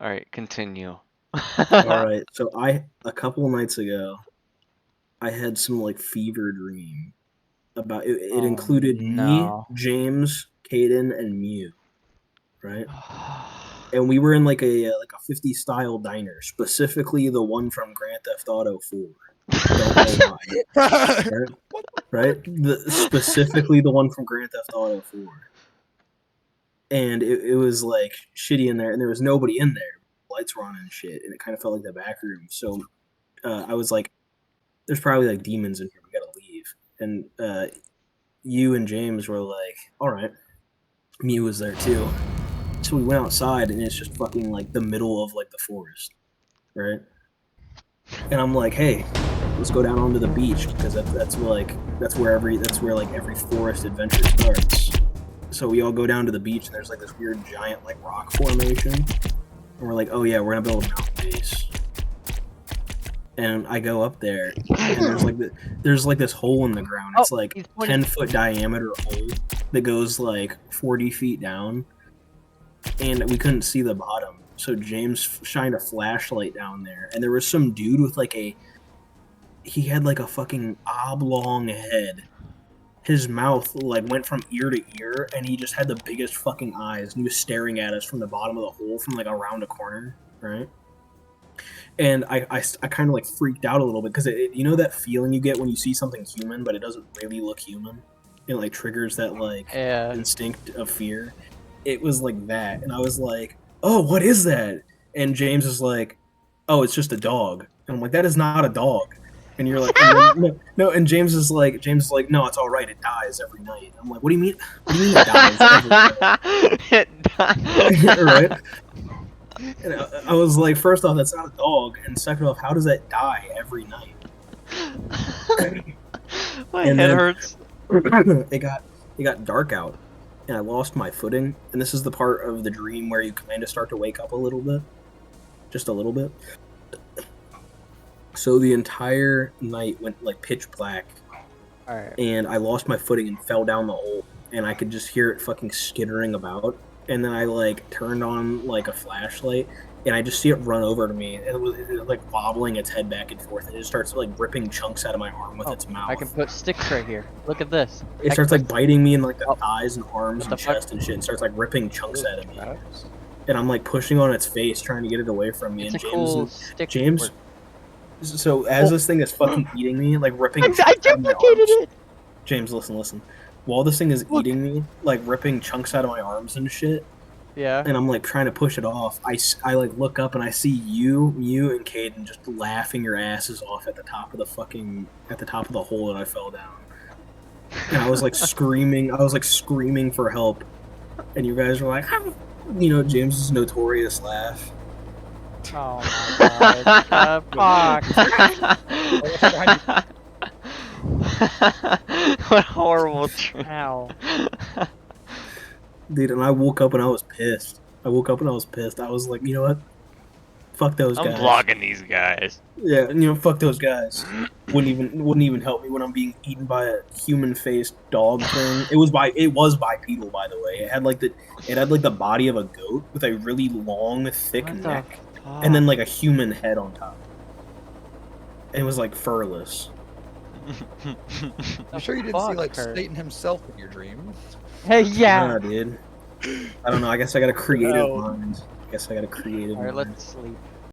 Alright, continue. Alright, so a couple of nights ago, I had some, like, fever dream about it Oh, included me, no. James, Caden, and Mew, right? And we were in, like, a 50 style diner, specifically the one from Grand Theft Auto 4. Don't know why. Right? Specifically the one from Grand Theft Auto 4. And it was, like, shitty in there, and there was nobody in there. Lights were on and shit, and it kind of felt like the back room. So I was like, there's probably, like, demons in here. We gotta leave. And you and James were like, all right. Mew was there, too. So we went outside, and it's just fucking, like, the middle of, like, the forest, right? And I'm like, hey, let's go down onto the beach, because that's where every forest adventure starts. So we all go down to the beach, and there's, like, this weird giant, like, rock formation. And we're like, oh yeah, we're gonna build a mountain base. And I go up there, and there's like this hole in the ground. It's like 10-foot diameter hole that goes like 40 feet down, and we couldn't see the bottom. So James shined a flashlight down there, and there was some dude with he had like a fucking oblong head. His mouth like went from ear to ear, and he just had the biggest fucking eyes, and he was staring at us from the bottom of the hole from like around a corner, right? And I kind of like freaked out a little bit because you know that feeling you get when you see something human but it doesn't really look human. It like triggers that like instinct of fear. It was like that, and I was like, "Oh, what is that?" And James is like, "Oh, it's just a dog." And I'm like, "That is not a dog." And you're like, "No." And James is like, "No, it's all right. It dies every night." I'm like, "What do you mean? What do you mean it dies every night?" It dies. Right? And I was like, first off, that's not a dog, and second off, how does that die every night? My head hurts. It got dark out, and I lost my footing. And this is the part of the dream where you kind of start to wake up a little bit, just a little bit. So the entire night went like pitch black, and I lost my footing and fell down the hole, and I could just hear it fucking skittering about. And then I like turned on like a flashlight, and I just see it run over to me, and it was like wobbling its head back and forth, and it starts like ripping chunks out of my arm with its mouth. I can put sticks right here. Look at this. It starts like biting me in like the thighs and arms and chest and shit, and starts like ripping chunks out of me. And I'm like pushing on its face, trying to get it away from me. And James. So as this thing is fucking eating me, like ripping. I duplicated it. James, listen. While this thing is eating me, like ripping chunks out of my arms and shit. Yeah. And I'm like trying to push it off. I like look up and I see you and Caden just laughing your asses off at the top of the hole that I fell down. And I was like screaming. I was like screaming for help. And you guys were like, you know, James's notorious laugh. Oh my god. Fuck. What horrible trick. Ow. Dude, and I woke up and I was pissed. I was like, you know what? Fuck those guys. I'm vlogging these guys. Yeah, you know, fuck those guys. Wouldn't even help me when I'm being eaten by a human-faced dog thing. It was bipedal, by the way. It had like the body of a goat with a really long, thick neck, and then like a human head on top. And it was like furless. I'm sure you didn't see like Satan himself in your dream. Hey, yeah. Nah, dude. I don't know. I guess I got a creative mind. Alright, let's sleep.